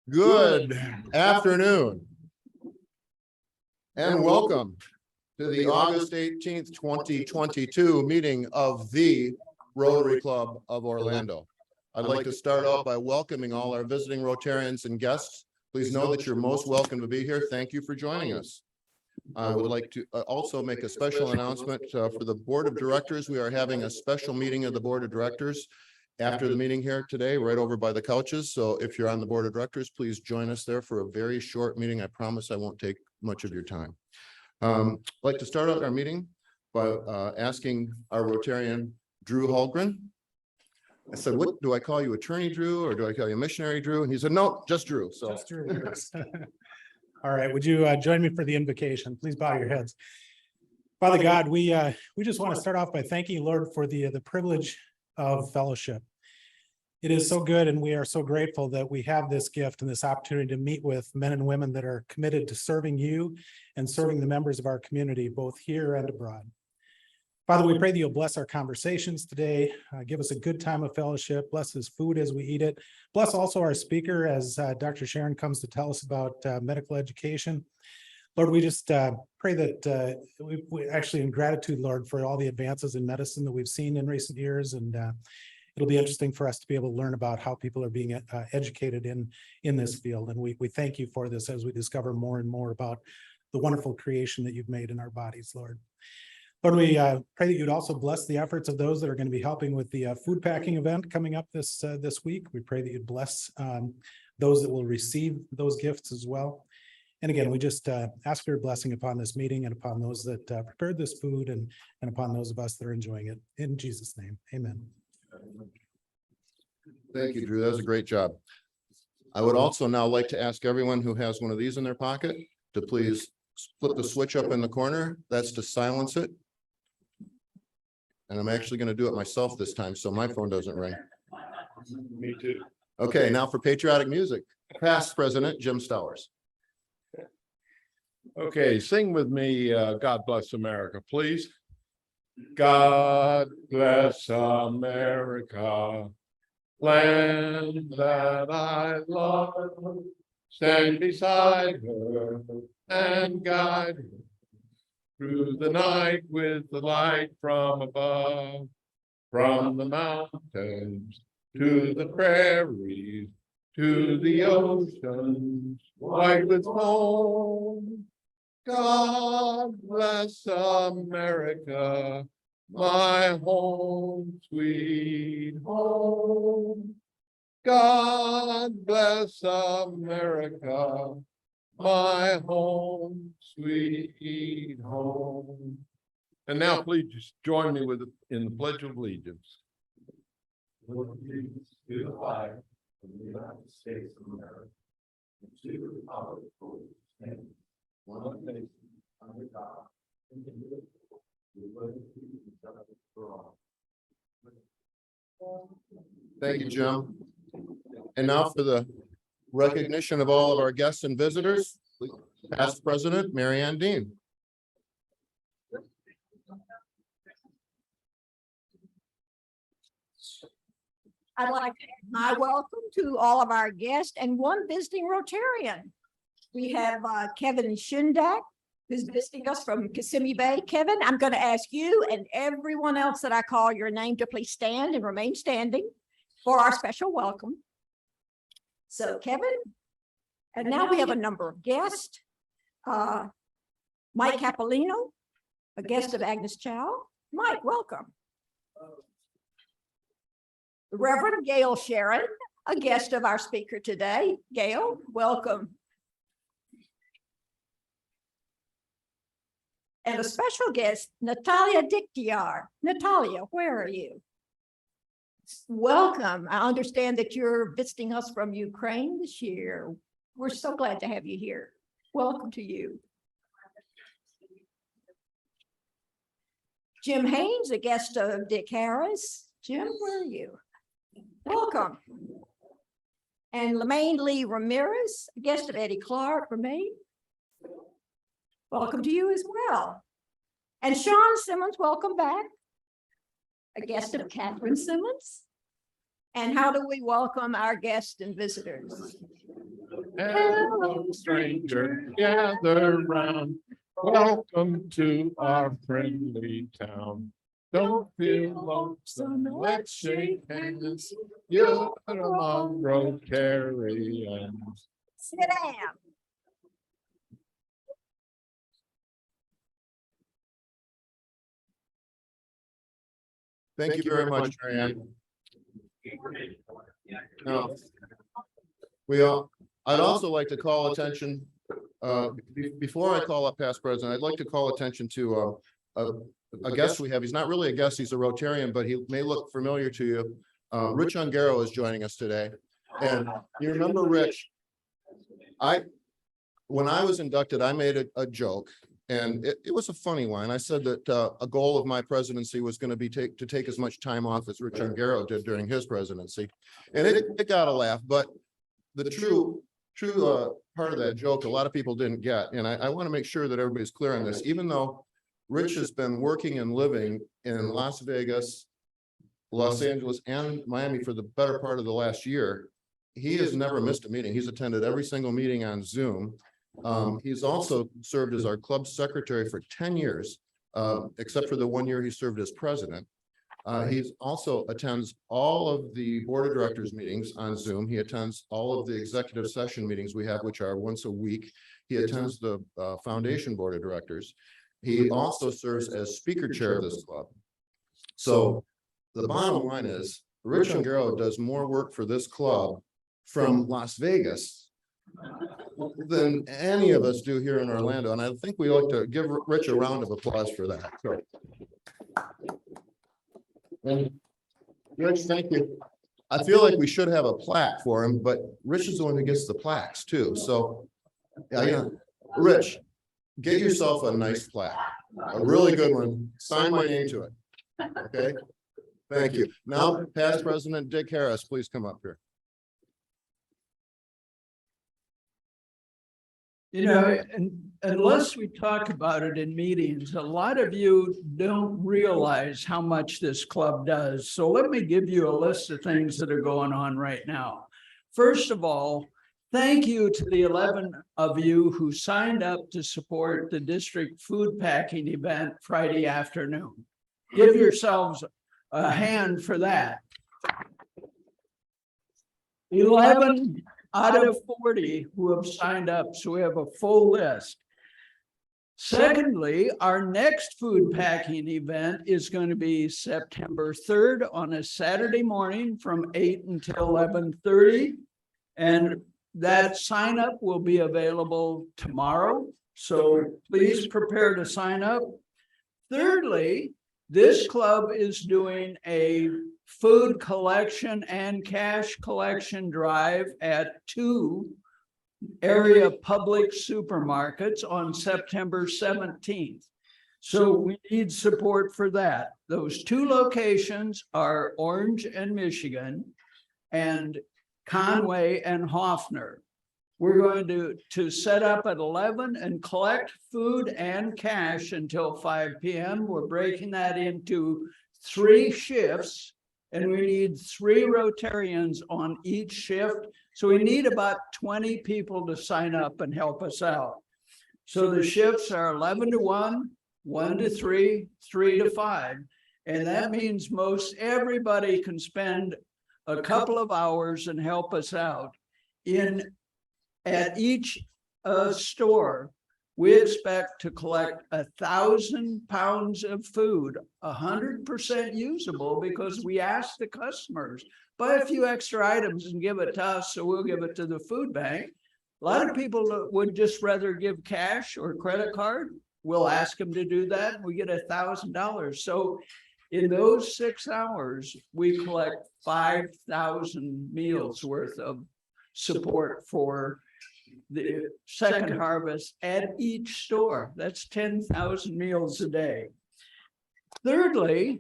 Good afternoon and welcome to the August 18th, 2022 meeting of the Rotary Club of Orlando. I'd like to start off by welcoming all our visiting Rotarians and guests. Please know that you're most welcome to be here. Thank you for joining us. I would like to also make a special announcement for the Board of Directors. We are having a special meeting of the Board of Directors after the meeting here today, right over by the couches. So if you're on the Board of Directors, please join us there for a very short meeting. I promise I won't take much of your time. I'd like to start out our meeting by asking our Rotarian, Drew Holgren. I said, what do I call you, Attorney Drew, or do I call you Missionary Drew? And he said, no, just Drew. So just Drew. All right, would you join me for the invocation? Please bow your heads. Father God, we just want to start off by thanking you, Lord, for the privilege of fellowship. It is so good, and we are so grateful that we have this gift and this opportunity to meet with men and women that are committed to serving you and serving the members of our community, both here and abroad. Father, we pray that you'll bless our conversations today, give us a good time of fellowship, bless this food as we eat it, bless also our speaker as Dr. Sherin comes to tell us about medical education. Lord, we just pray that we actually in gratitude, Lord, for all the advances in medicine that we've seen in recent years, and it'll be interesting for us to be able to learn about how people are being educated in this field. And we thank you for this as we discover more and more about the wonderful creation that you've made in our bodies, Lord. Lord, we pray that you'd also bless the efforts of those that are going to be helping with the food packing event coming up this week. We pray that you'd bless those that will receive those gifts as well. And again, we just ask for your blessing upon this meeting and upon those that prepared this food and upon those of us that are enjoying it. In Jesus' name, amen. thank you, Drew. That was a great job. I would also now like to ask everyone who has one of these in their pocket to please flip the switch up in the corner. That's to silence it. And I'm actually going to do it myself this time, so my phone doesn't ring. Me too. Okay, now for patriotic music. Past President Jim Stowers. Okay, sing with me, God Bless America, please. God bless America, land that I love. Stand beside her and guide her through the night with the light from above, from the mountains to the prairies, to the oceans white with foam. God bless America, my home, sweet home. God bless America, my home, sweet home. And now please just join me in the Pledge of Allegiance. Allegiance to the flag of the United States of America, and to the republic for which it stands, one nation, under God, indivisible, with liberty and justice for all. Thank you, Jim. And now for the recognition of all of our guests and visitors, past President Mary Ann Dean. I'd like to add my welcome to all of our guests and one visiting Rotarian. We have Kevin Sherin, who's visiting us from Kissimmee Bay. Kevin, I'm going to ask you and everyone else that I call your name to please stand and remain standing for our special welcome. So Kevin, and now we have a number of guests. Mike Capolino, a guest of Agnes Chow. Mike, welcome. The Reverend Gail Sherin, a guest of our speaker today. Gail, welcome. And a special guest, Natalia Dictiar. Natalia, where are you? Welcome. I understand that you're visiting us from Ukraine this year. We're so glad to have you here. Welcome to you. Jim Haynes, a guest of Dick Harris. Jim, where are you? Welcome. And Lemaine Lee Ramirez, a guest of Eddie Clark. Lemaine, welcome to you as well. And Sean Simmons, welcome back. A guest of Catherine Simmons. And how do we welcome our guests and visitors? Hello, stranger, gather round. Welcome to our friendly town. Don't feel lonesome, let's shake hands. You're among Rotarians. Sit down. Thank you very much, Marianne. Now, I'd also like to call attention, before I call up past president, I'd like to call attention to a guest we have. He's not really a guest, he's a Rotarian, but he may look familiar to you. Rich Ungaro is joining us today. And you remember Rich? When I was inducted, I made a joke. And it was a funny one. I said that a goal of my presidency was going to be to take as much time off as Rich Ungaro did during his presidency. And it got a laugh, but the true part of that joke, a lot of people didn't get. And I want to make sure that everybody's clear on this, even though Rich has been working and living in Las Vegas, Los Angeles, and Miami for the better part of the last year. He has never missed a meeting. He's attended every single meeting on Zoom. He's also served as our club secretary for 10 years, except for the 1 year he served as president. He's also attends all of the board of directors meetings on Zoom. He attends all of the executive session meetings we have, which are once a week. He attends the foundation board of directors. He also serves as speaker chair of this club. So the bottom line is Rich Ungaro does more work for this club from Las Vegas than any of us do here in Orlando. And I think we ought to give Rich a round of applause for that. So, and Rich, thank you. I feel like we should have a plaque for him, but Rich is the one who gets the plaques too. So yeah, Rich, get yourself a nice plaque, a really good one. Sign my name to it. Okay. Thank you. Now, past President Dick Harris, please come up here. You know, and unless we talk about it in meetings, a lot of you don't realize how much this club does. So let me give you a list of things that are going on right now. First of all, thank you to the 11 of you who signed up to support the district food packing event Friday afternoon. Give yourselves a hand for that. 11 out of 40 who have signed up, so we have a full list. Secondly, our next food packing event is going to be September 3rd on a Saturday morning from 8 until 11:30. And that sign up will be available tomorrow. So please prepare to sign up. Thirdly, this club is doing a food collection and cash collection drive at 2 area public supermarkets on September 17th. So we need support for that. Those 2 locations are Orange and Michigan and Conway and Hoffner. We're going to set up at 11 and collect food and cash until 5 p.m. We're breaking that into 3 shifts, and we need 3 Rotarians on each shift. So we need about 20 people to sign up and help us out. So the shifts are 11 to 1, 1 to 3, 3 to 5. And that means most everybody can spend a couple of hours and help us out. At each store, we expect to collect 1,000 pounds of food, 100% usable, because we ask the customers, buy a few extra items and give it to us, so we'll give it to the food bank. A lot of people would just rather give cash or credit card. We'll ask them to do that, and we get $1,000. So in those 6 hours, we collect 5,000 meals worth of support for the second harvest at each store. That's 10,000 meals a day. Thirdly,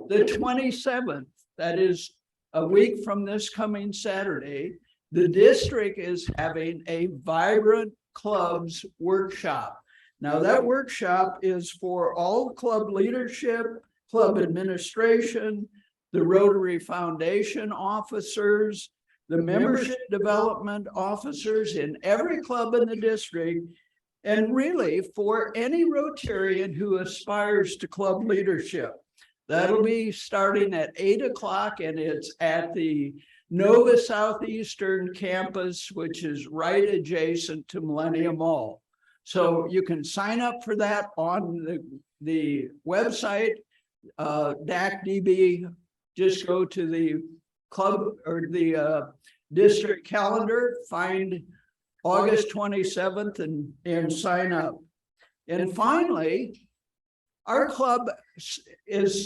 the 27th, that is a week from this coming Saturday, the district is having a Vibrant Clubs workshop. Now that workshop is for all club leadership, club administration, the Rotary Foundation officers, the membership development officers in every club in the district, and really for any Rotarian who aspires to club leadership. That'll be starting at 8 o'clock, and it's at the Nova Southeastern campus, which is right adjacent to Millennium Mall. So you can sign up for that on the website, DACDB. Just go to the club or the district calendar, find August 27th and sign up. And finally, our club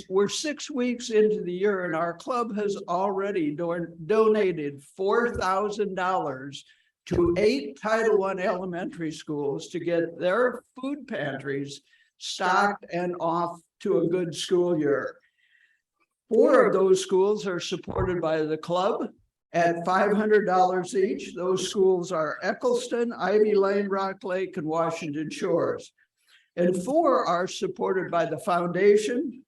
we're 6 weeks into the year, and our club has already donated $4,000 to 8 Title I elementary schools to get their food pantries stocked and off to a good school year. 4 of those schools are supported by the club at $500 each. Those schools are Eccleston, Ivy Lane, Rock Lake, and Washington Shores. And 4 are supported by the foundation.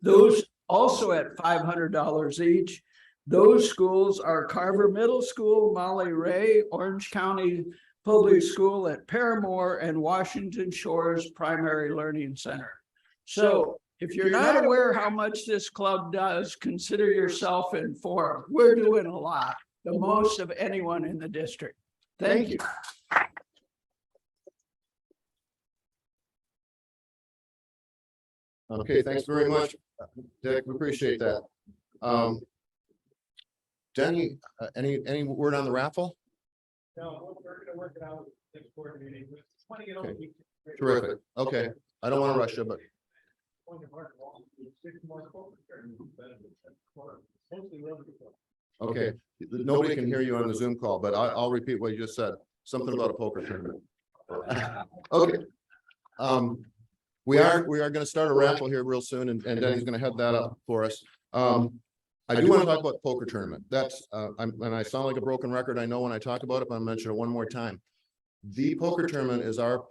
Those also at $500 each. Those schools are Carver Middle School, Molly Ray, Orange County Public School at Paramore, and Washington Shores Primary Learning Center. So if you're not aware how much this club does, consider yourself informed. We're doing a lot, the most of anyone in the district. Thank you. Okay, thanks very much, Dick. We appreciate that. Denny, any word on the raffle? No, we're gonna work it out next board meeting. Okay. Terrific. Okay, I don't want to rush you, but okay. Nobody can hear you on the Zoom call, but I'll repeat what you just said. Something about a poker tournament. Okay. We are going to start a raffle here real soon, and Denny's going to head that up for us. I do want to talk about the poker tournament. That's and I sound like a broken record, I know, when I talk about it, but I'm going to mention it one more time. The poker tournament is our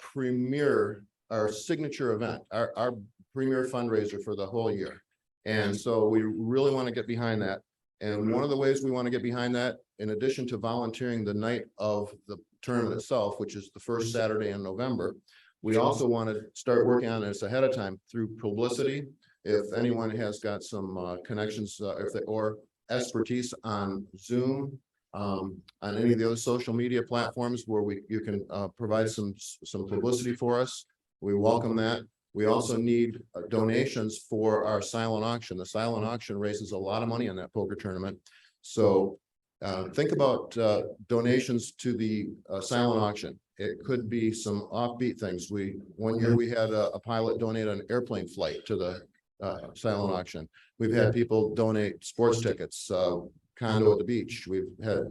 signature event, our premier fundraiser for the whole year. And so we really want to get behind that. And one of the ways we want to get behind that, in addition to volunteering the night of the tournament itself, which is the first Saturday in November, we also want to start working on this ahead of time through publicity. If anyone has got some connections or expertise on Zoom, on any of the other social media platforms where you can provide some publicity for us, we welcome that. We also need donations for our silent auction. The silent auction raises a lot of money in that poker tournament. So think about donations to the silent auction. It could be some offbeat things. One year we had a pilot donate an airplane flight to the silent auction. We've had people donate sports tickets, condo at the beach. We've had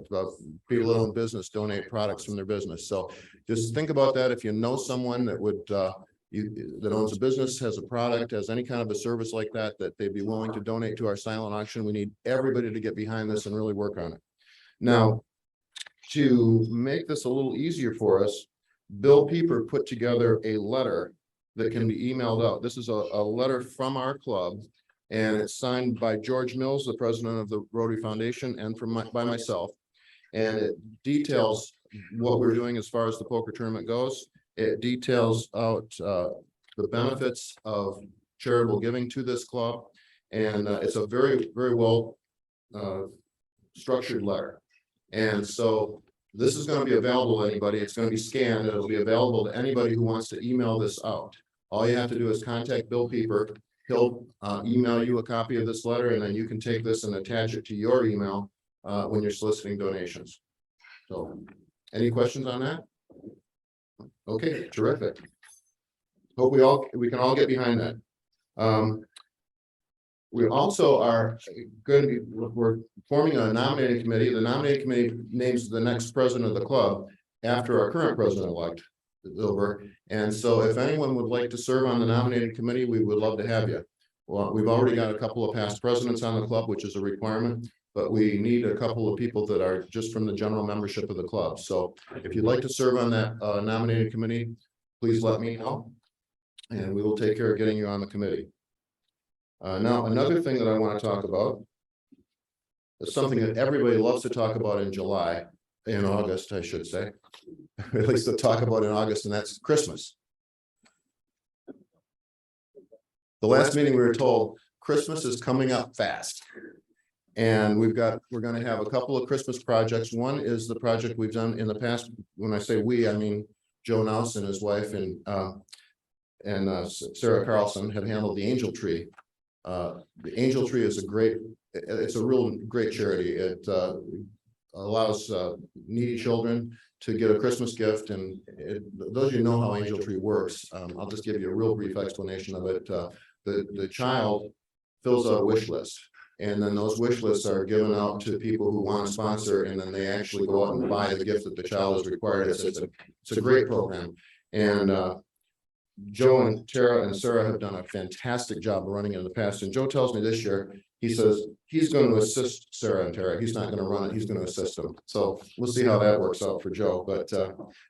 people in business donate products from their business. So just think about that. If you know someone that would that owns a business, has a product, has any kind of a service like that, that they'd be willing to donate to our silent auction. We need everybody to get behind this and really work on it. Now, to make this a little easier for us, Bill Pieper put together a letter that can be emailed out. This is a letter from our club, and it's signed by George Mills, the president of the Rotary Foundation, and by myself. And it details what we're doing as far as the poker tournament goes. It details out the benefits of charitable giving to this club. And it's a very, very well structured letter. And so this is going to be available to anybody. It's going to be scanned. It'll be available to anybody who wants to email this out. All you have to do is contact Bill Pieper. He'll email you a copy of this letter, and then you can take this and attach it to your email when you're soliciting donations. So any questions on that? Okay, terrific. Hope we can all get behind that. We also are going to be, we're forming a nominating committee. The nominating committee names the next president of the club after our current president-elect is over. And so if anyone would like to serve on the nominating committee, we would love to have you. Well, we've already got a couple of past presidents on the club, which is a requirement, but we need a couple of people that are just from the general membership of the club. So if you'd like to serve on that nominating committee, please let me know, and we will take care of getting you on the committee. Now, another thing that I want to talk about something that everybody loves to talk about in August, I should say. At least to talk about in August, and that's Christmas. The last meeting we were told Christmas is coming up fast. And we're going to have a couple of Christmas projects. One is the project we've done in the past. When I say we, I mean Joe Nouse and his wife and Sarah Carlson have handled the Angel Tree. The Angel Tree is it's a real great charity. It allows needy children to get a Christmas gift. And those of you know how Angel Tree works. I'll just give you a real brief explanation of it. The child fills out a wish list. And then those wish lists are given out to people who want to sponsor, and then they actually go out and buy the gift that the child is required. It's a great program. And Joe and Tara and Sarah have done a fantastic job of running it in the past. And Joe tells me this year, he says he's going to assist Sarah and Tara. He's not going to run it. He's going to assist them. So we'll see how that works out for Joe. But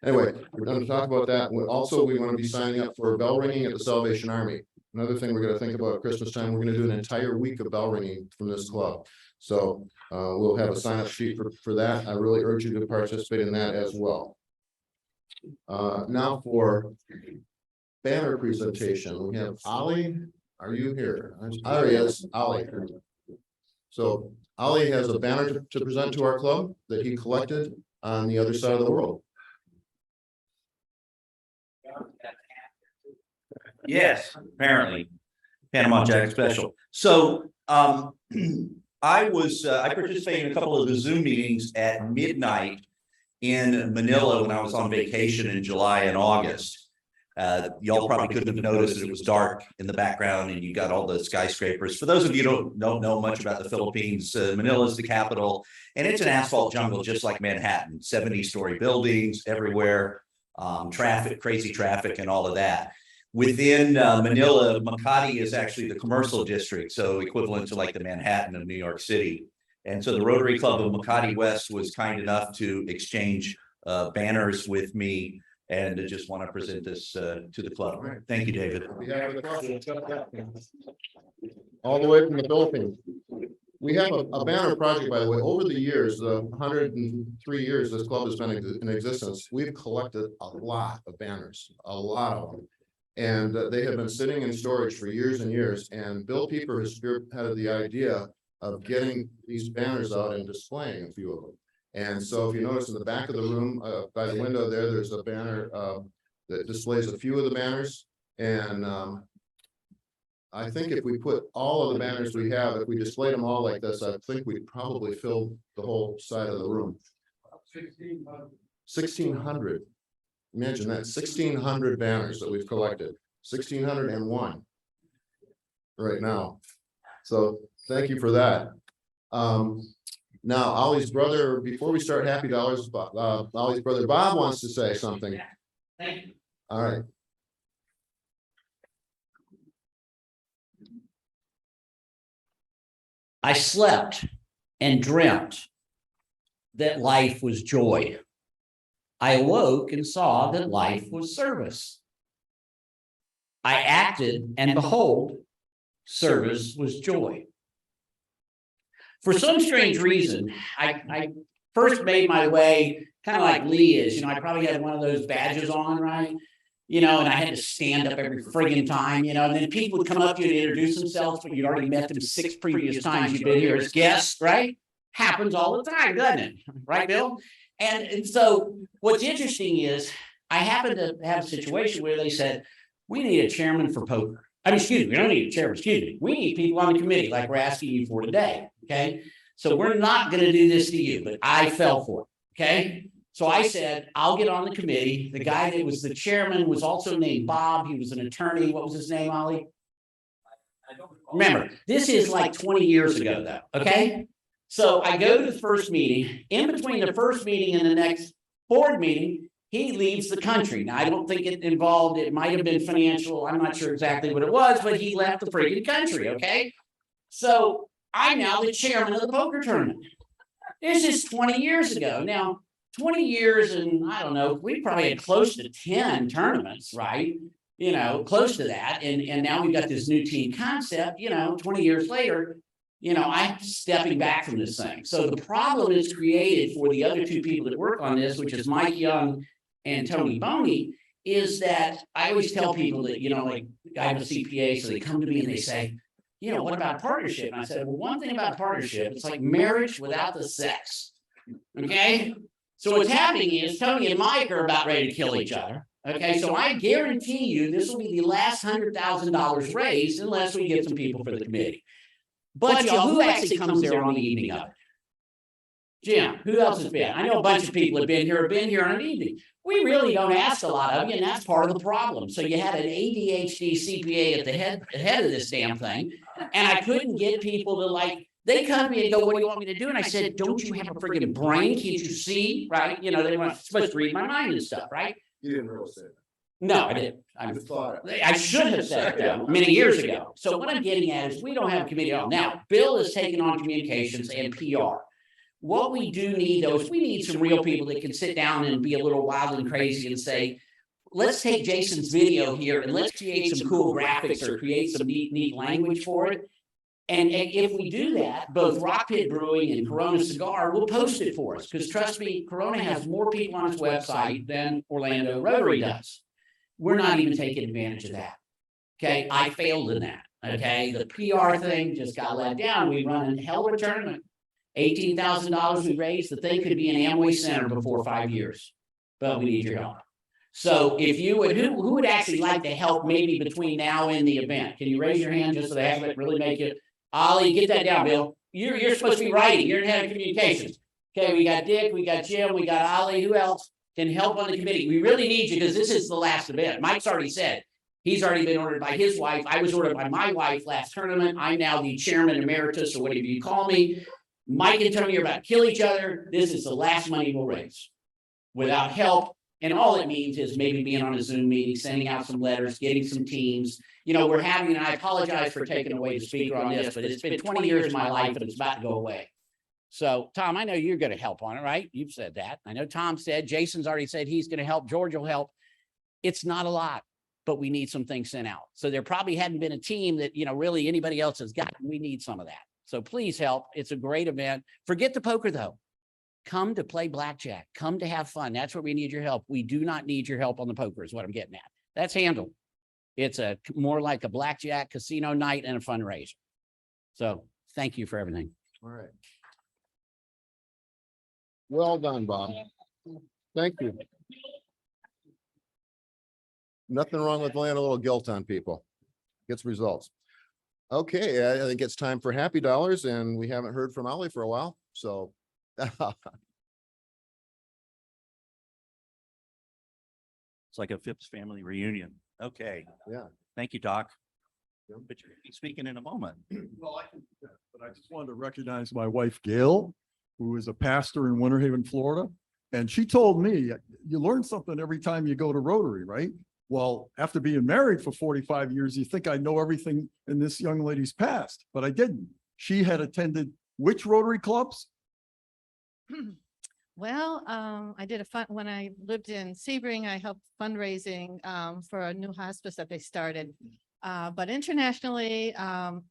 anyway, we're going to talk about that. Also, we want to be signing up for bell ringing at the Salvation Army. Another thing we're going to think about at Christmas time, we're going to do an entire week of bell ringing from this club. So we'll have a sign up sheet for that. I really urge you to participate in that as well. Now for banner presentation, we have Ollie. Are you here? There he is, Ollie. So Ollie has a banner to present to our club that he collected on the other side of the world. Yes, apparently. Panama Jack special. So I participated in a couple of the Zoom meetings at midnight in Manila when I was on vacation in July and August. Y'all probably couldn't have noticed that it was dark in the background and you got all the skyscrapers. For those of you who don't know much about the Philippines, Manila is the capital, and it's an asphalt jungle just like Manhattan. 70-story buildings everywhere, traffic, crazy traffic, and all of that. Within Manila, Makati is actually the commercial district, so equivalent to like the Manhattan of New York City. And so the Rotary Club of Makati West was kind enough to exchange banners with me, and I just want to present this to the club. Thank you, David. All the way from the Philippines. We have a banner project, by the way. Over the years, the 103 years this club has been in existence, we've collected a lot of banners, a lot of them. And they have been sitting in storage for years and years. And Bill Pieper has spearheaded the idea of getting these banners out and displaying a few of them. And so if you notice in the back of the room, by the window there's a banner that displays a few of the banners. And I think if we put all of the banners we have, if we displayed them all like this, I think we'd probably fill the whole side of the room. 1,600. Imagine that, 1,600 banners that we've collected, 1,601 right now. So thank you for that. Now, Ollie's brother, before we start Happy Dollars, Ollie's brother Bob wants to say something. Thank you. All right. I slept and dreamt that life was joy. I awoke and saw that life was service. I acted, and behold, service was joy. For some strange reason, I first made my way kind of like Lee is. I probably had one of those badges on, right? And I had to stand up every friggin' time, and then people would come up to you and introduce themselves, but you'd already met them 6 previous times you've been here as guests, right? Happens all the time, doesn't it? Right, Bill? And so what's interesting is I happened to have a situation where they said, we need a chairman for poker. We don't need a chairman, we need people on the committee like we're asking you for today, okay? So we're not going to do this to you, but I fell for it, okay? So I said, I'll get on the committee. The guy that was the chairman was also named Bob. He was an attorney. What was his name, Ollie? I don't remember. This is like 20 years ago, though, okay? So I go to the first meeting. In between the first meeting and the next board meeting, he leaves the country. Now, I don't think it involved, it might have been financial. I'm not sure exactly what it was, but he left the freaking country, okay? So I'm now the chairman of the poker tournament. This is 20 years ago. Now, 20 years and I don't know, we probably had close to 10 tournaments, right? Close to that. And now we've got this new team concept, 20 years later. I'm stepping back from this thing. So the problem it's created for the other two people that work on this, which is Mike Young and Tony Boney, is that I always tell people that, like I have a CPA, so they come to me and they say, what about partnership? And I said, well, one thing about partnership, it's like marriage without the sex. Okay. So what's happening is Tony and Mike are about ready to kill each other. Okay. So I guarantee you this will be the last $100,000 raised unless we get some people for the committee. But y'all, who actually comes there on the evening of it? Jim, who else has been? I know a bunch of people have been here on an evening. We really don't ask a lot of you, and that's part of the problem. So you had an ADHD CPA at the head of this damn thing, and I couldn't get people to they come to me and go, what do you want me to do? And I said, don't you have a friggin' brain? Can't you see? Right? They weren't supposed to read my mind and stuff, right? You didn't really say that. No, I didn't. I should have said that many years ago. So what I'm getting at is we don't have a committee at all. Now, Bill is taking on communications and PR. What we do need, though, is we need some real people that can sit down and be a little wild and crazy and say, let's take Jason's video here and let's create some cool graphics or create some neat language for it. And if we do that, both Rock Pit Brewing and Corona Cigar will post it for us. Because trust me, Corona has more people on its website than Orlando Rotary does. We're not even taking advantage of that. Okay, I failed in that. Okay, the PR thing just got let down. We run a hell of a tournament. $18,000 we raised. The thing could be an Amway Center before 5 years, but we need your help. So if you would, who would actually like to help maybe between now and the event? Can you raise your hand just so they have it really make it? Ollie, get that down, Bill. You're supposed to be writing. You're in head of communications. Okay, we got Dick, we got Jim, we got Ollie. Who else can help on the committee? We really need you because this is the last event. Mike's already said he's already been ordered by his wife. I was ordered by my wife last tournament. I'm now the chairman emeritus or whatever you call me. Mike and Tony are about to kill each other. This is the last money we'll raise without help. And all it means is maybe being on a Zoom meeting, sending out some letters, getting some teams. We're having, and I apologize for taking away the speaker on this, but it's been 20 years of my life and it's about to go away. So, Tom, I know you're going to help on it, right? You've said that. I know Tom said, Jason's already said he's going to help. George will help. It's not a lot, but we need some things sent out. So there probably hadn't been a team that, really anybody else has gotten. We need some of that. So please help. It's a great event. Forget the poker, though. Come to play blackjack. Come to have fun. That's where we need your help. We do not need your help on the poker is what I'm getting at. That's handled. It's more like a blackjack casino night and a fundraiser. So thank you for everything. All right. Well done, Bob. Thank you. Nothing wrong with laying a little guilt on people. Gets results. Okay, I think it's time for Happy Dollars, and we haven't heard from Ollie for a while, so. It's like a Phipps family reunion. Okay. Yeah. Thank you, Doc. Yeah. But you're going to be speaking in a moment. Well, I can, but I just wanted to recognize my wife, Gail, who is a pastor in Winter Haven, Florida. And she told me, you learn something every time you go to Rotary, right? Well, after being married for 45 years, you think I know everything in this young lady's past, but I didn't. She had attended which Rotary clubs? Well, I did when I lived in Sebring, I helped fundraising for a new hospice that they started. But internationally,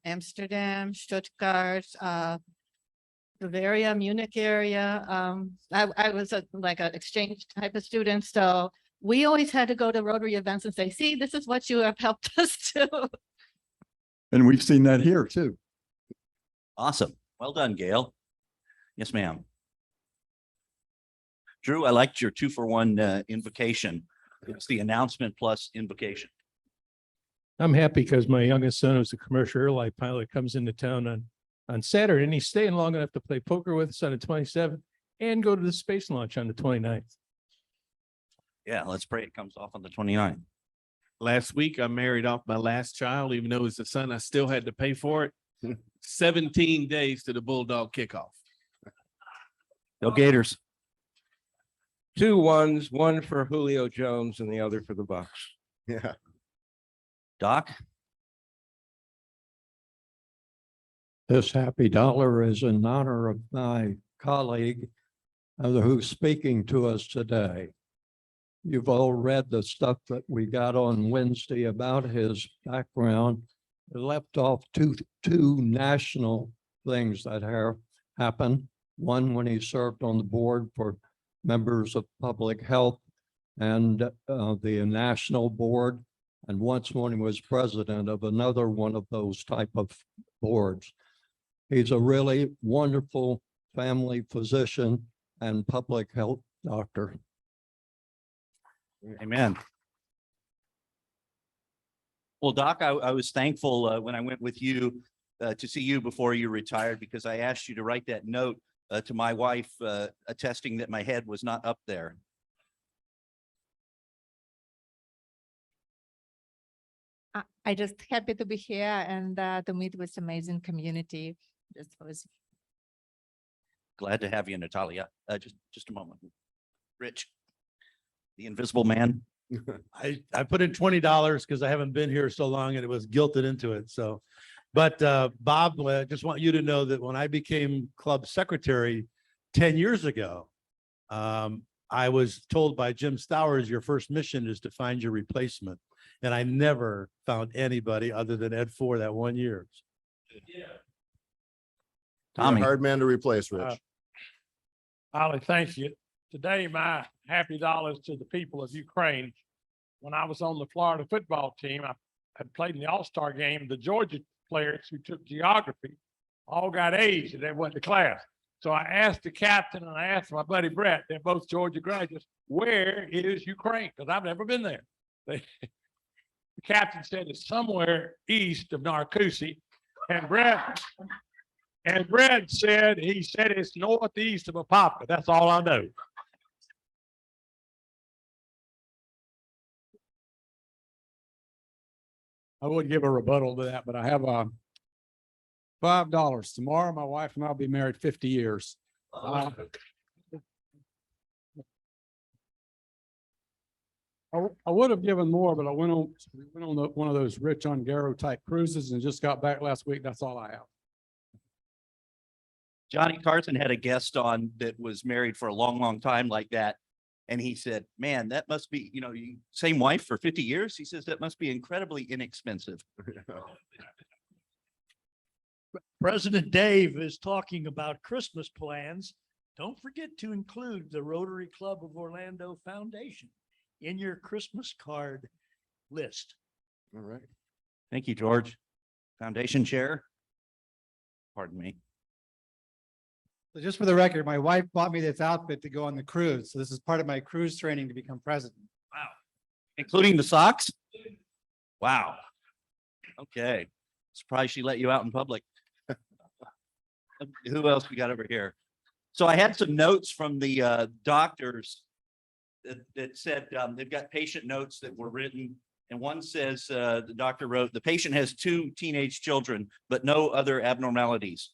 Amsterdam, Stuttgart, Bavaria, Munich area. I was like an exchange type of student. So we always had to go to Rotary events and say, see, this is what you have helped us do. And we've seen that here too. Awesome. Well done, Gail. Yes, ma'am. Drew, I liked your 2-for-1 invocation. It's the announcement plus invocation. I'm happy because my youngest son, who's a commercial airline pilot, comes into town on Saturday, and he's staying long enough to play poker with us on the 27th and go to the space launch on the 29th. Yeah, let's pray it comes off on the 29th. Last week, I married off my last child, even though it's a son, I still had to pay for it. 17 days to the Bulldog kickoff. Go Gators. 2 ones, one for Julio Jones and the other for the Bucks. Yeah. Doc? This happy dollar is in honor of my colleague who's speaking to us today. You've all read the stuff that we got on Wednesday about his background. It left off two national things that have happened. One, when he served on the board for members of public health and the national board, and once when he was president of another one of those type of boards. He's a really wonderful family physician and public health doctor. Amen. Well, Doc, I was thankful when I went with you to see you before you retired, because I asked you to write that note to my wife attesting that my head was not up there. I just happy to be here and to meet with amazing community. Just was Glad to have you, Natalia. Just a moment. Rich, the invisible man. I put in $20 because I haven't been here so long and it was guilted into it. So, but Bob, I just want you to know that when I became club secretary 10 years ago, I was told by Jim Stowers, your first mission is to find your replacement. And I never found anybody other than Ed Ford that 1 year. Tommy, hard man to replace, Rich. Ollie, thank you. Today, my happy dollars to the people of Ukraine. When I was on the Florida football team, I had played in the All-Star game. The Georgia players who took geography all got A's and they went to class. So I asked the captain and I asked my buddy Brett, they're both Georgia graduates, where is Ukraine? Because I've never been there. The captain said it's somewhere east of Narcoosee. And Brett said, he said it's northeast of Apopka. That's all I know. I would give a rebuttal to that, but I have $5. Tomorrow, my wife and I'll be married 50 years. I would have given more, but I went on one of those Rich Ungaro type cruises and just got back last week. That's all I have. Johnny Carson had a guest on that was married for a long, long time like that. And he said, man, that must be, same wife for 50 years. He says that must be incredibly inexpensive. President Dave is talking about Christmas plans. Don't forget to include the Rotary Club of Orlando Foundation in your Christmas card list. All right. Thank you, George. Foundation chair. Pardon me. So just for the record, my wife bought me this outfit to go on the cruise. So this is part of my cruise training to become president. Wow. Including the socks? Wow. Okay. Surprised she let you out in public. Who else we got over here? So I had some notes from the doctors that said they've got patient notes that were written. And one says the doctor wrote, the patient has 2 teenage children, but no other abnormalities.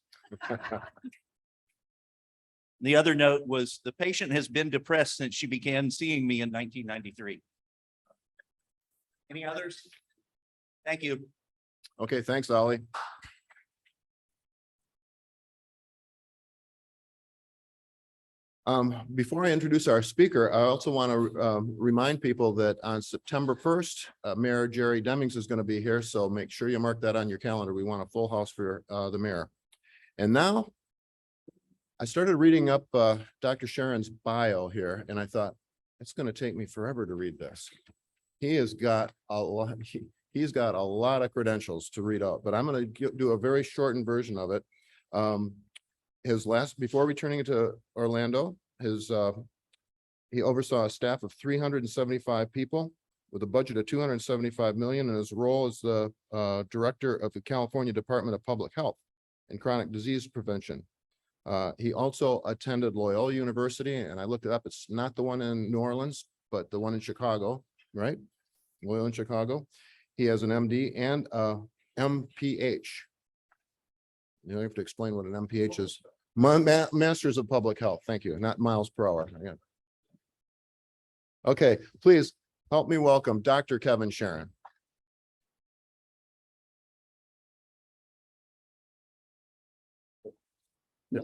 The other note was the patient has been depressed since she began seeing me in 1993. Any others? Thank you. Okay, thanks, Ollie. Before I introduce our speaker, I also want to remind people that on September 1st, Mayor Jerry Demings is going to be here. So make sure you mark that on your calendar. We want a full house for the mayor. And now I started reading up Dr. Sherin's bio here, and I thought it's going to take me forever to read this. He has got a lot. He's got a lot of credentials to read out, but I'm going to do a very shortened version of it. Before returning to Orlando, he oversaw a staff of 375 people with a budget of 275 million, and his role as the director of the California Department of Public Health and Chronic Disease Prevention. He also attended Loyola University, and I looked it up. It's not the one in New Orleans, but the one in Chicago, right? Loyola in Chicago. He has an MD and a MPH. You have to explain what an MPH is. Masters of Public Health. Thank you. Not miles per hour. Yeah. Okay, please help me welcome Dr. Kevin Sherin. Yeah.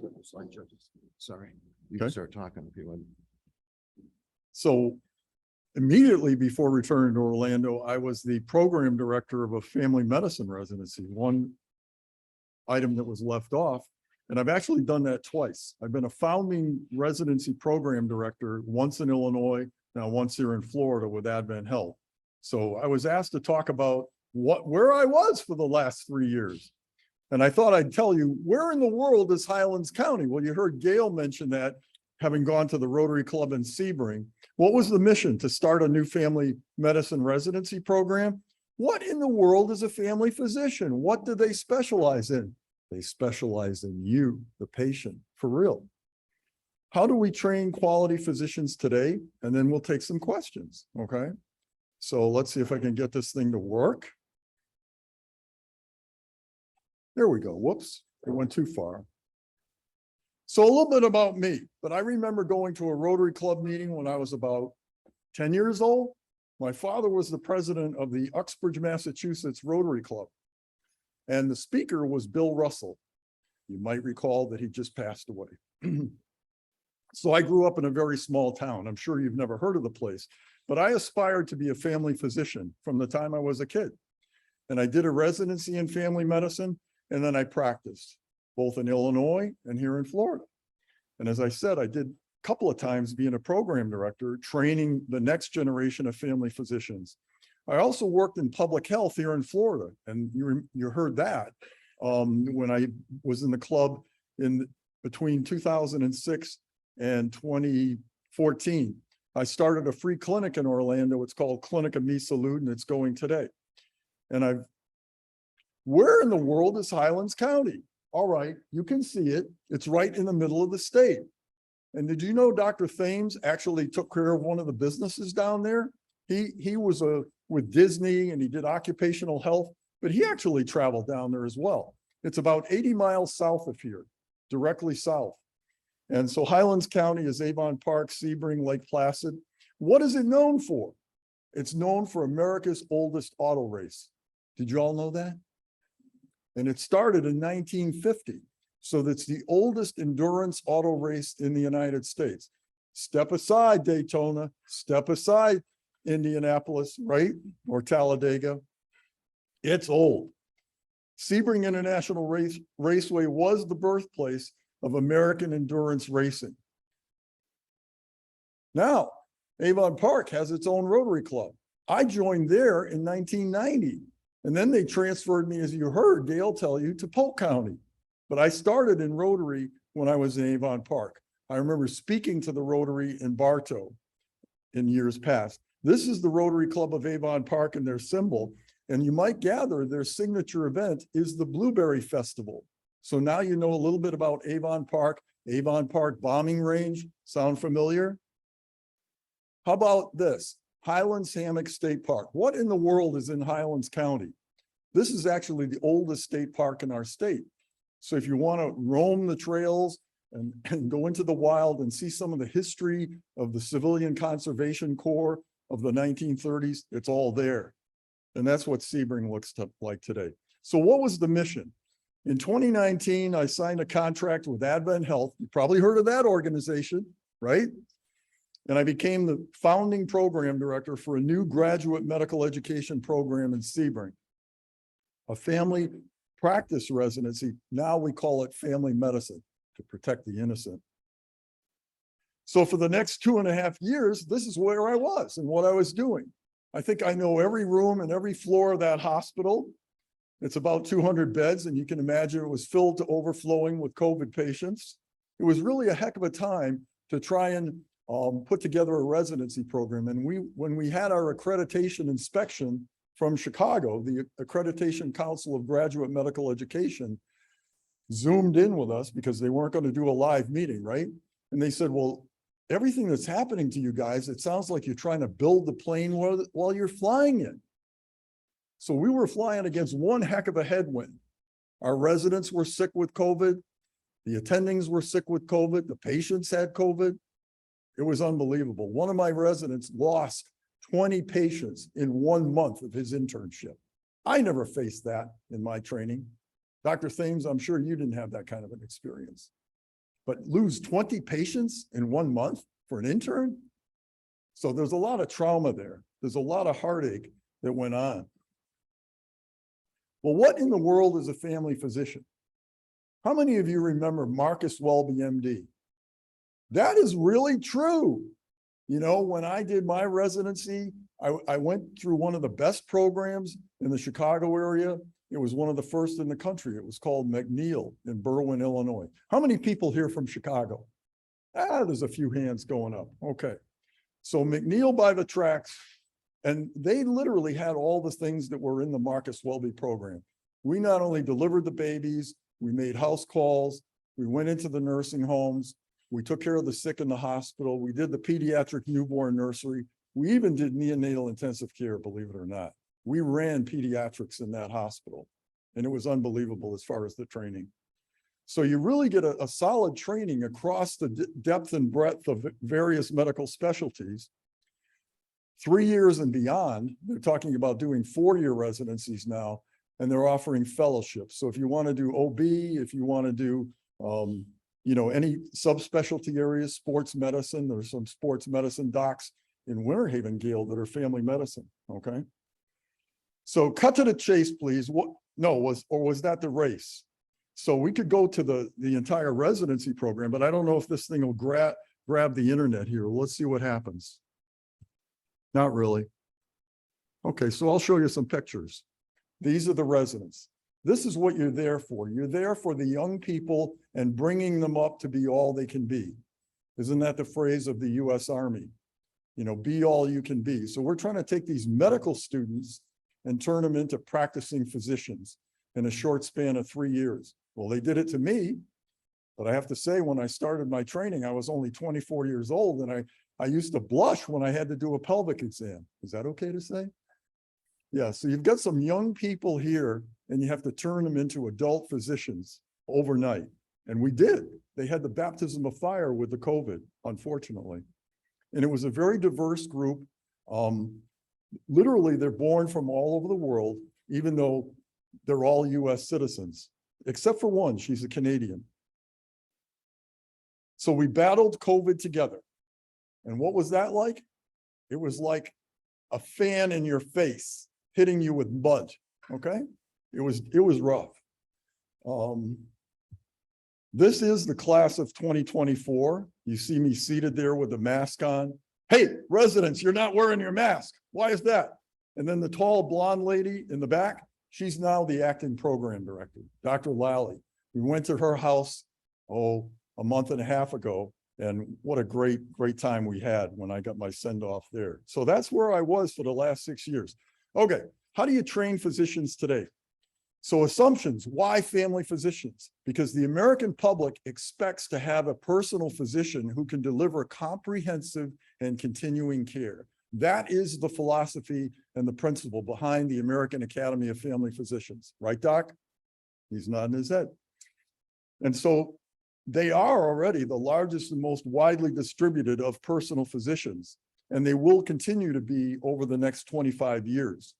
Sorry. You can start talking if you would. So immediately before returning to Orlando, I was the program director of a family medicine residency, one item that was left off. And I've actually done that twice. I've been a founding residency program director, once in Illinois, now once here in Florida with Advent Health. So I was asked to talk about where I was for the last 3 years. And I thought I'd tell you, where in the world is Highlands County? Well, you heard Gail mention that, having gone to the Rotary Club in Sebring. What was the mission? To start a new family medicine residency program? What in the world is a family physician? What do they specialize in? They specialize in you, the patient, for real. How do we train quality physicians today? And then we'll take some questions, okay? So let's see if I can get this thing to work. There we go. Whoops, it went too far. So a little bit about me, but I remember going to a Rotary Club meeting when I was about 10 years old. My father was the president of the Uxbridge, Massachusetts Rotary Club. And the speaker was Bill Russell. You might recall that he just passed away. So I grew up in a very small town. I'm sure you've never heard of the place, but I aspired to be a family physician from the time I was a kid. And I did a residency in family medicine, and then I practiced both in Illinois and here in Florida. And as I said, I did a couple of times being a program director, training the next generation of family physicians. I also worked in public health here in Florida, and you heard that when I was in the club in between 2006 and 2014. I started a free clinic in Orlando. It's called Clinic of Me Salute, and it's going today. And where in the world is Highlands County? All right, you can see it. It's right in the middle of the state. And did you know Dr. Thames actually took care of one of the businesses down there? He was with Disney, and he did occupational health, but he actually traveled down there as well. It's about 80 miles south of here, directly south. And so Highlands County is Avon Park, Sebring, Lake Placid. What is it known for? It's known for America's oldest auto race. Did you all know that? And it started in 1950. So that's the oldest endurance auto race in the United States. Step aside Daytona, step aside Indianapolis, right? Or Talladega. It's old. Sebring International Raceway was the birthplace of American endurance racing. Now, Avon Park has its own Rotary Club. I joined there in 1990. And then they transferred me, as you heard Gail tell you, to Polk County. But I started in Rotary when I was in Avon Park. I remember speaking to the Rotary in Bartow in years past. This is the Rotary Club of Avon Park and their symbol. And you might gather their signature event is the Blueberry Festival. So now you know a little bit about Avon Park bombing range. Sound familiar? How about this? Highlands Hammock State Park. What in the world is in Highlands County? This is actually the oldest state park in our state. So if you want to roam the trails and go into the wild and see some of the history of the Civilian Conservation Corps of the 1930s, it's all there. And that's what Sebring looks like today. So what was the mission? In 2019, I signed a contract with Advent Health. You probably heard of that organization, right? And I became the founding program director for a new graduate medical education program in Sebring, a family practice residency. Now we call it family medicine to protect the innocent. So for the next 2.5 years, this is where I was and what I was doing. I think I know every room and every floor of that hospital. It's about 200 beds, and you can imagine it was filled to overflowing with COVID patients. It was really a heck of a time to try and put together a residency program. And when we had our accreditation inspection from Chicago, the Accreditation Council of Graduate Medical Education zoomed in with us because they weren't going to do a live meeting, right? And they said, well, everything that's happening to you guys, it sounds like you're trying to build the plane while you're flying it. So we were flying against one heck of a headwind. Our residents were sick with COVID. The attendings were sick with COVID. The patients had COVID. It was unbelievable. One of my residents lost 20 patients in 1 month of his internship. I never faced that in my training. Dr. Thames, I'm sure you didn't have that kind of an experience. But lose 20 patients in 1 month for an intern? So there's a lot of trauma there. There's a lot of heartache that went on. Well, what in the world is a family physician? How many of you remember Marcus Welby, MD? That is really true. You know, when I did my residency, I went through one of the best programs in the Chicago area. It was one of the first in the country. It was called McNeil in Berwyn, Illinois. How many people here from Chicago? There's a few hands going up. Okay. So McNeil by the tracks, and they literally had all the things that were in the Marcus Welby program. We not only delivered the babies, we made house calls, we went into the nursing homes, we took care of the sick in the hospital, we did the pediatric newborn nursery, we even did neonatal intensive care, believe it or not. We ran pediatrics in that hospital, and it was unbelievable as far as the training. So you really get a solid training across the depth and breadth of various medical specialties. 3 years and beyond, they're talking about doing 4-year residencies now, and they're offering fellowships. So if you want to do OB, if you want to do, any subspecialty areas, sports medicine, there's some sports medicine docs in Winter Haven, Gale, that are family medicine, okay? So cut to the chase, please. Was that the race? So we could go to the entire residency program, but I don't know if this thing will grab the internet here. Let's see what happens. Not really. Okay, so I'll show you some pictures. These are the residents. This is what you're there for. You're there for the young people and bringing them up to be all they can be. Isn't that the phrase of the US Army? Be all you can be. So we're trying to take these medical students and turn them into practicing physicians in a short span of 3 years. Well, they did it to me, but I have to say, when I started my training, I was only 24 years old, and I used to blush when I had to do a pelvic exam. Is that okay to say? Yeah, so you've got some young people here, and you have to turn them into adult physicians overnight. And we did. They had the baptism of fire with the COVID, unfortunately. And it was a very diverse group. Literally, they're born from all over the world, even though they're all US citizens, except for one, she's a Canadian. So we battled COVID together. And what was that like? It was like a fan in your face hitting you with mud, okay? It was rough. This is the class of 2024. You see me seated there with the mask on. Hey, residents, you're not wearing your mask. Why is that? And then the tall blonde lady in the back, she's now the acting program director, Dr. Lally. We went to her house, a month and a half ago, and what a great time we had when I got my send off there. So that's where I was for the last 6 years. Okay, how do you train physicians today? So assumptions, why family physicians? Because the American public expects to have a personal physician who can deliver comprehensive and continuing care. That is the philosophy and the principle behind the American Academy of Family Physicians. Right, Doc? He's nodding his head. And so they are already the largest and most widely distributed of personal physicians, and they will continue to be over the next 25 years.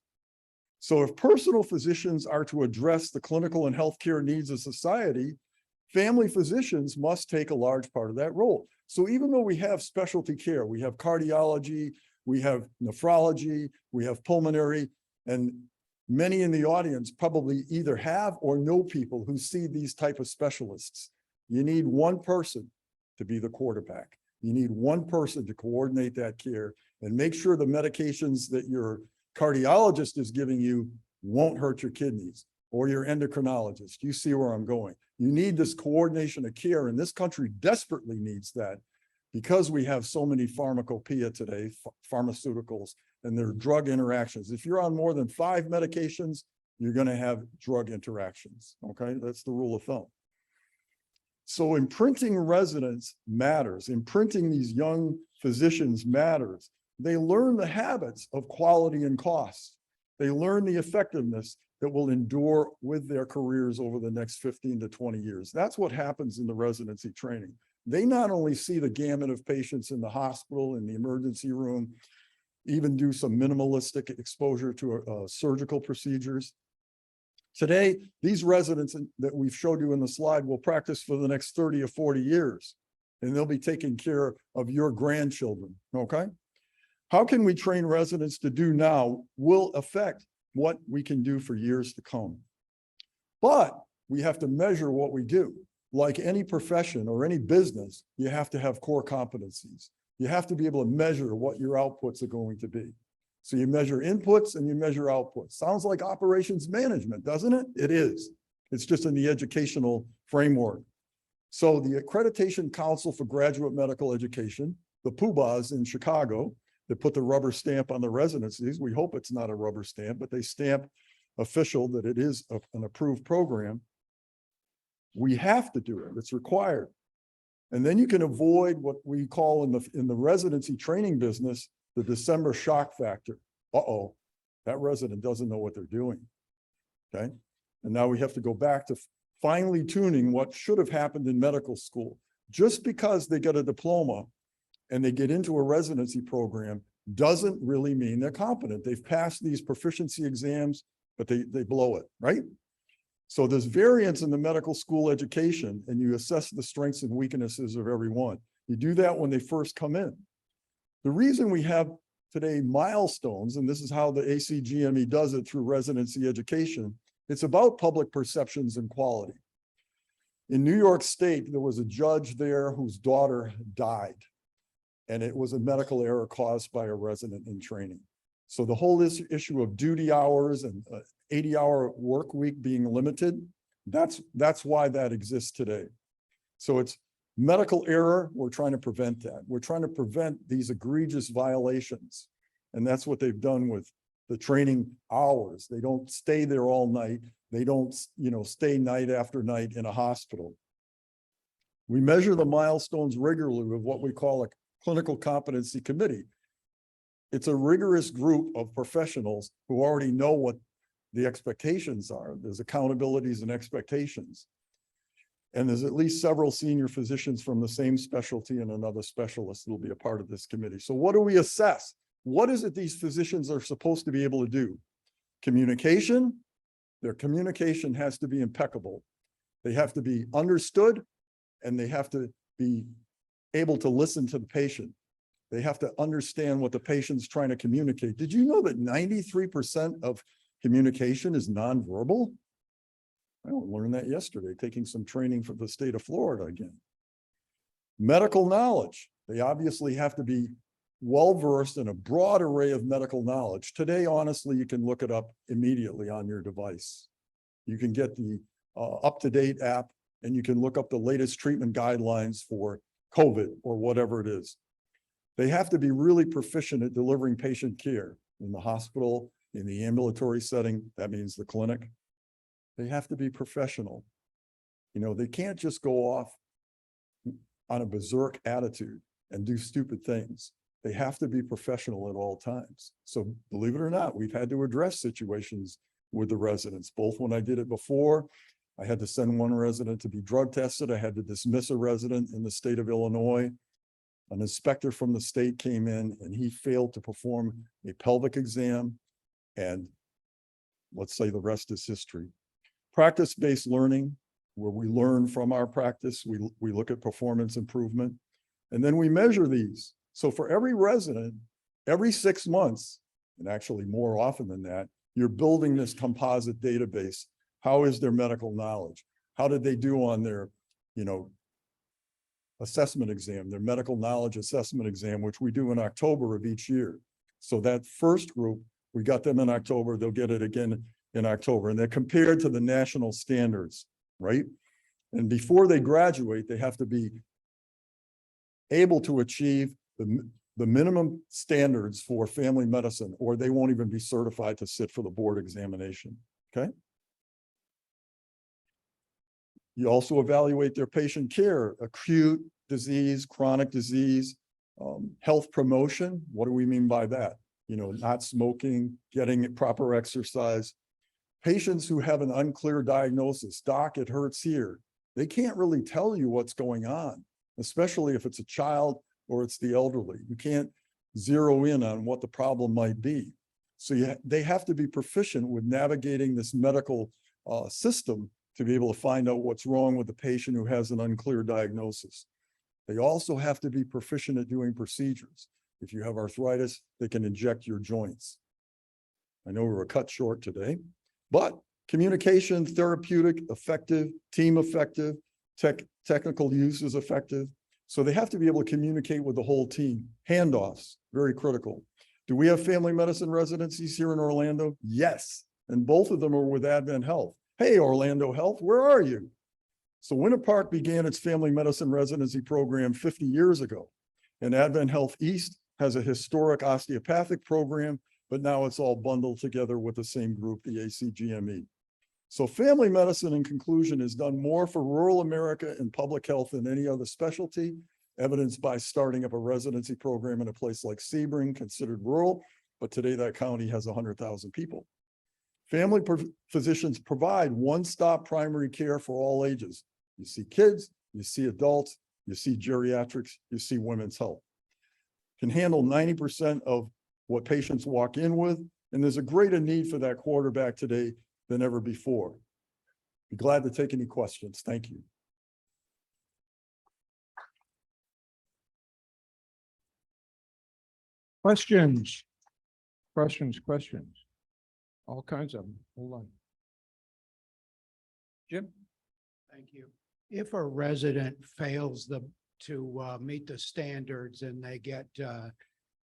So if personal physicians are to address the clinical and healthcare needs of society, family physicians must take a large part of that role. So even though we have specialty care, we have cardiology, we have nephrology, we have pulmonary, and many in the audience probably either have or know people who see these type of specialists. You need one person to be the quarterback. You need one person to coordinate that care and make sure the medications that your cardiologist is giving you won't hurt your kidneys, or your endocrinologist. You see where I'm going. You need this coordination of care, and this country desperately needs that because we have so many pharmacopoeia today, pharmaceuticals, and their drug interactions. If you're on more than 5 medications, you're going to have drug interactions. Okay, that's the rule of thumb. So imprinting residents matters. Imprinting these young physicians matters. They learn the habits of quality and cost. They learn the effectiveness that will endure with their careers over the next 15 to 20 years. That's what happens in the residency training. They not only see the gamut of patients in the hospital, in the emergency room, even do some minimalistic exposure to surgical procedures. Today, these residents that we've showed you in the slide will practice for the next 30 or 40 years, and they'll be taking care of your grandchildren, okay? How can we train residents to do now will affect what we can do for years to come. But we have to measure what we do. Like any profession or any business, you have to have core competencies. You have to be able to measure what your outputs are going to be. So you measure inputs and you measure outputs. Sounds like operations management, doesn't it? It is. It's just in the educational framework. So the Accreditation Council for Graduate Medical Education, the PUBAs in Chicago, that put the rubber stamp on the residencies. We hope it's not a rubber stamp, but they stamp official that it is an approved program. We have to do it. It's required. And then you can avoid what we call in the residency training business, the December shock factor. Uh-oh, that resident doesn't know what they're doing. Okay. And now we have to go back to finely tuning what should have happened in medical school. Just because they get a diploma and they get into a residency program doesn't really mean they're competent. They've passed these proficiency exams, but they blow it, right? So there's variance in the medical school education, and you assess the strengths and weaknesses of everyone. You do that when they first come in. The reason we have today milestones, and this is how the ACGME does it through residency education, it's about public perceptions and quality. In New York State, there was a judge there whose daughter died, and it was a medical error caused by a resident in training. So the whole issue of duty hours and 80-hour work week being limited, that's why that exists today. So it's medical error. We're trying to prevent that. We're trying to prevent these egregious violations. And that's what they've done with the training hours. They don't stay there all night. They don't, stay night after night in a hospital. We measure the milestones regularly with what we call a clinical competency committee. It's a rigorous group of professionals who already know what the expectations are. There's accountabilities and expectations. And there's at least several senior physicians from the same specialty and another specialist that will be a part of this committee. So what do we assess? What is it these physicians are supposed to be able to do? Communication. Their communication has to be impeccable. They have to be understood, and they have to be able to listen to the patient. They have to understand what the patient's trying to communicate. Did you know that 93% of communication is nonverbal? I learned that yesterday, taking some training for the state of Florida again. Medical knowledge. They obviously have to be well-versed in a broad array of medical knowledge. Today, honestly, you can look it up immediately on your device. You can get the up-to-date app, and you can look up the latest treatment guidelines for COVID or whatever it is. They have to be really proficient at delivering patient care in the hospital, in the ambulatory setting. That means the clinic. They have to be professional. They can't just go off on a berserk attitude and do stupid things. They have to be professional at all times. So believe it or not, we've had to address situations with the residents, both when I did it before. I had to send one resident to be drug tested. I had to dismiss a resident in the state of Illinois. An inspector from the state came in and he failed to perform a pelvic exam. And let's say the rest is history. Practice-based learning, where we learn from our practice, we look at performance improvement, and then we measure these. So for every resident, every 6 months, and actually more often than that, you're building this composite database. How is their medical knowledge? How did they do on their, assessment exam, their medical knowledge assessment exam, which we do in October of each year. So that first group, we got them in October, they'll get it again in October, and they're compared to the national standards, right? And before they graduate, they have to be able to achieve the minimum standards for family medicine, or they won't even be certified to sit for the board examination, okay? You also evaluate their patient care, acute disease, chronic disease, health promotion. What do we mean by that? Not smoking, getting proper exercise. Patients who have an unclear diagnosis, doc, it hurts here. They can't really tell you what's going on, especially if it's a child or it's the elderly. You can't zero in on what the problem might be. So they have to be proficient with navigating this medical system to be able to find out what's wrong with the patient who has an unclear diagnosis. They also have to be proficient at doing procedures. If you have arthritis, they can inject your joints. I know we were cut short today, but Communication, therapeutic, effective, team effective, technical use is effective. So they have to be able to communicate with the whole team. Handoffs, very critical. Do we have family medicine residencies here in Orlando? Yes. And both of them are with Advent Health. Hey, Orlando Health, where are you? So Winter Park began its family medicine residency program 50 years ago. And Advent Health East has a historic osteopathic program, but now it's all bundled together with the same group, the ACGME. So family medicine, in conclusion, has done more for rural America and public health than any other specialty, evidenced by starting up a residency program in a place like Sebring, considered rural, but today that county has 100,000 people. Family physicians provide one-stop primary care for all ages. You see kids, you see adults, you see geriatrics, you see women's health. Can handle 90% of what patients walk in with, and there's a greater need for that quarterback today than ever before. Be glad to take any questions. Thank you. Questions? Questions? All kinds of them. Hold on. Jim? Thank you. If a resident fails to meet the standards and they get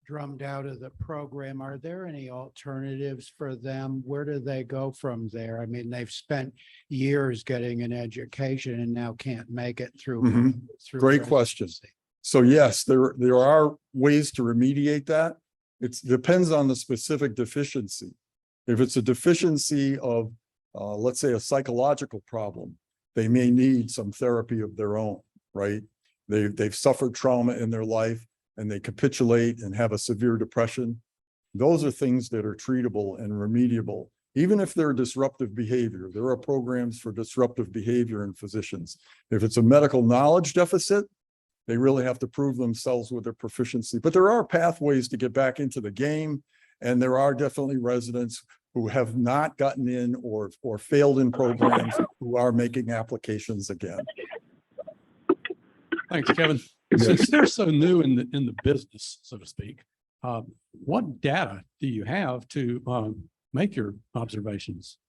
drummed out of the program, are there any alternatives for them? Where do they go from there? I mean, they've spent years getting an education and now can't make it through. through Great question. residency. So yes, there are ways to remediate that. It depends on the specific deficiency. If it's a deficiency of, let's say, a psychological problem, they may need some therapy of their own, right? They've suffered trauma in their life and they capitulate and have a severe depression. Those are things that are treatable and remediable. Even if they're disruptive behavior, there are programs for disruptive behavior in physicians. If it's a medical knowledge deficit, they really have to prove themselves with their proficiency. But there are pathways to get back into the game. And there are definitely residents who have not gotten in or failed in programs who are making applications again. Thanks, Kevin. Since they're so new in the business, so to speak, what data do you have to make your observations?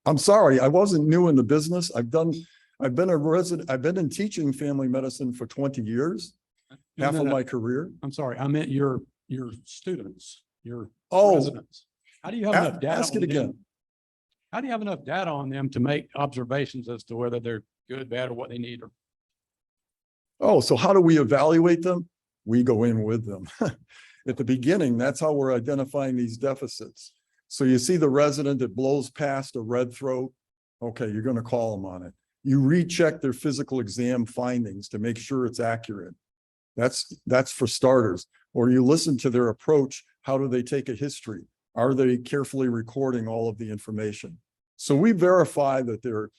I'm sorry, I wasn't new in the business. I've been a resident. I've been in teaching family medicine for 20 years, half of my career. I'm sorry, I meant your students, your Oh, residents. How do you have enough data? ask it on them? again. How do you have enough data on them to make observations as to whether they're good, bad, or what they need? Oh, so how do we evaluate them? We go in with them. At the beginning, that's how we're identifying these deficits. So you see the resident that blows past a red throat. Okay, you're going to call them on it. You recheck their physical exam findings to make sure it's accurate. That's for starters. Or you listen to their approach. How do they take a history? Are they carefully recording all of the information? So we verify that they're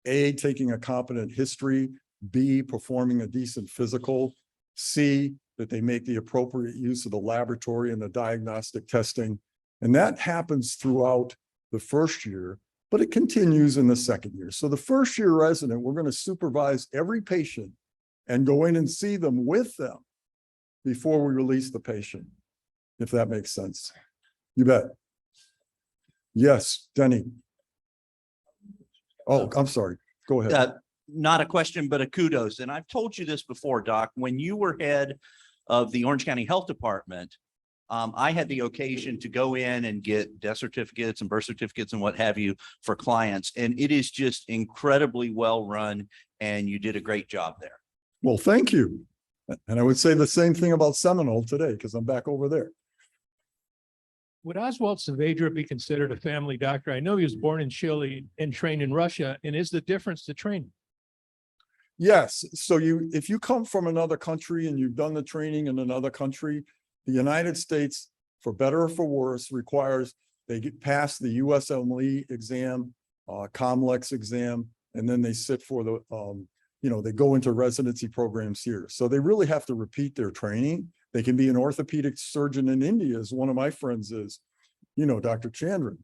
A, taking a competent history, B, performing a decent physical, C, that they make the appropriate use of the laboratory and the diagnostic testing. And that happens throughout the first year, but it continues in the second year. So the first year resident, we're going to supervise every patient and go in and see them with them before we release the patient, if that makes sense. You bet. Yes, Denny. Oh, I'm sorry. Go ahead. Not a question, but a kudos. And I've told you this before, Doc, when you were head of the Orange County Health Department, I had the occasion to go in and get death certificates and birth certificates and what have you for clients. And it is just incredibly well run. And you did a great job there. Well, thank you. And I would say the same thing about Seminole today, because I'm back over there. Would Oswald Saavedra be considered a family doctor? I know he was born in Chile and trained in Russia. And is the difference the training? Yes. So if you come from another country and you've done the training in another country, the United States, for better or for worse, requires they get past the USMLE exam, COMLEX exam, and then they sit for the, they go into residency programs here. So they really have to repeat their training. They can be an orthopedic surgeon in India, as one of my friends is, Dr. Chandran.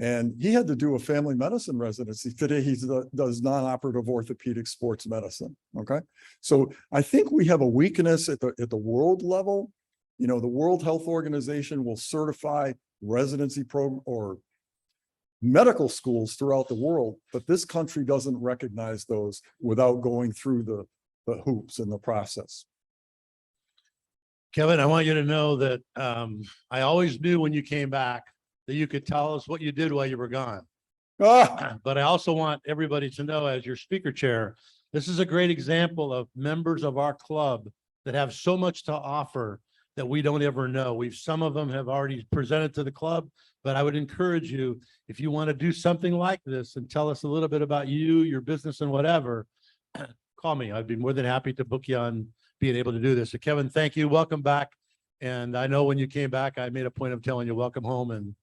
And he had to do a family medicine residency. Today, he does non-operative orthopedic sports medicine, okay? So I think we have a weakness at the world level. The World Health Organization will certify residency program or medical schools throughout the world, but this country doesn't recognize those without going through the hoops in the process. Kevin, I want you to know that I always knew when you came back that you could tell us what you did while you were gone. But I also want everybody to know, as your speaker chair, this is a great example of members of our club that have so much to offer that we don't ever know. Some of them have already presented to the club, but I would encourage you, if you want to do something like this and tell us a little bit about you, your business and whatever, call me. I'd be more than happy to book you on being able to do this. So Kevin, thank you. Welcome back. And I know when you came back, I made a point of telling you welcome home, and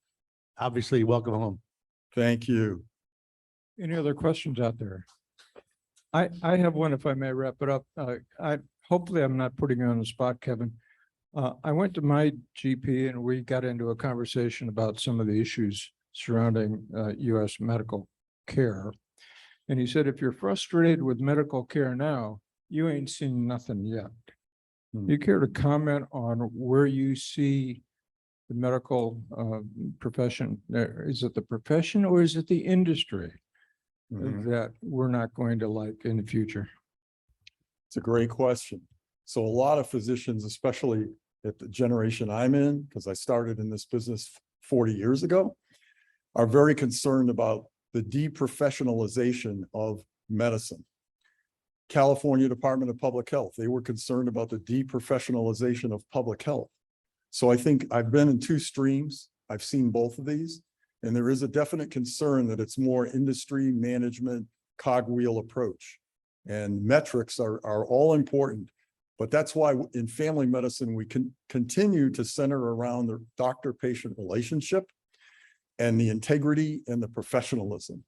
obviously welcome home. Thank you. Any other questions out there? I have one, if I may wrap it up. Hopefully I'm not putting you on the spot, Kevin. I went to my GP and we got into a conversation about some of the issues surrounding US medical care. And he said, if you're frustrated with medical care now, you ain't seen nothing yet. You care to comment on where you see the medical profession? Is it the profession or is it the industry that we're not going to like in the future? It's a great question. So a lot of physicians, especially at the generation I'm in, because I started in this business 40 years ago, are very concerned about the deprofessionalization of medicine. California Department of Public Health, they were concerned about the deprofessionalization of public health. So I think I've been in two streams. I've seen both of these, and there is a definite concern that it's more industry management, cogwheel approach. And metrics are all important, but that's why in family medicine, we can continue to center around the doctor-patient relationship and the integrity and the professionalism.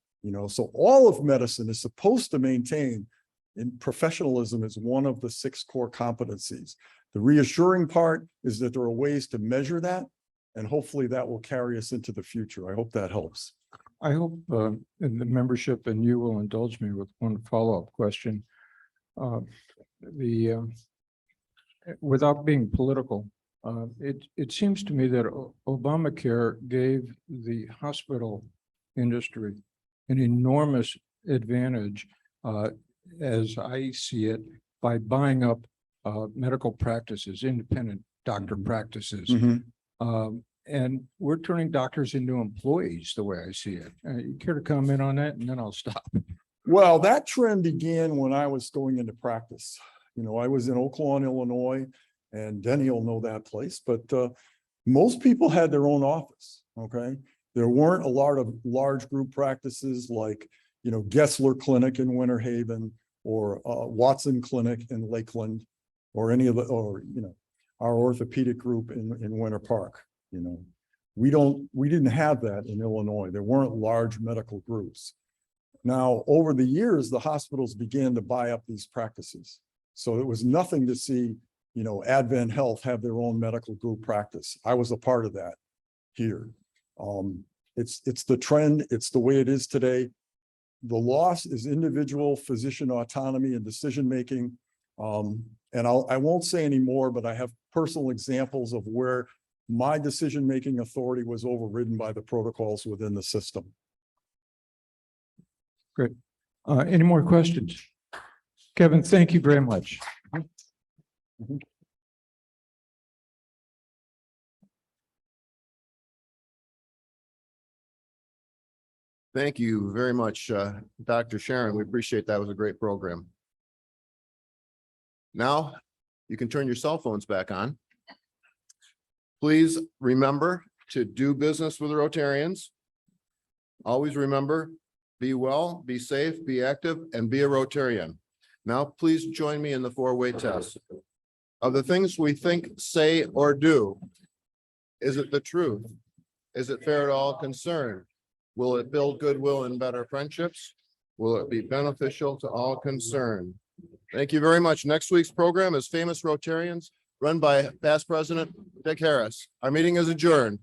So all of medicine is supposed to maintain, and professionalism is one of the 6 core competencies. The reassuring part is that there are ways to measure that, and hopefully that will carry us into the future. I hope that helps. I hope the membership and you will indulge me with one follow-up question. Without being political, it seems to me that Obamacare gave the hospital industry an enormous advantage, as I see it, by buying up medical practices, independent doctor practices. And we're turning doctors into employees the way I see it. You care to comment on that? And then I'll stop. Well, that trend began when I was going into practice. I was in Oak Lawn, Illinois, and Denny will know that place, but most people had their own office, okay? There weren't a lot of large group practices like, Gessler Clinic in Winter Haven or Watson Clinic in Lakeland or any of the, our orthopedic group in Winter Park. We didn't have that in Illinois. There weren't large medical groups. Now, over the years, the hospitals began to buy up these practices. So it was nothing to see, Advent Health have their own medical group practice. I was a part of that here. It's the trend. It's the way it is today. The loss is individual physician autonomy and decision-making. And I won't say any more, but I have personal examples of where my decision-making authority was overridden by the protocols within the system. Great. Any more questions? Kevin, thank you very much. Thank you very much, Dr. Sherin. We appreciate that. It was a great program. Now you can turn your cell phones back on. Please remember to do business with the Rotarians. Always remember, be well, be safe, be active, and be a Rotarian. Now, please join me in the 4-way test. Of the things we think, say, or do, is it the truth? Is it fair to all concerned? Will it build goodwill and better friendships? Will it be beneficial to all concerned? Thank you very much. Next week's program is Famous Rotarians, run by past President Dick Harris. Our meeting is adjourned.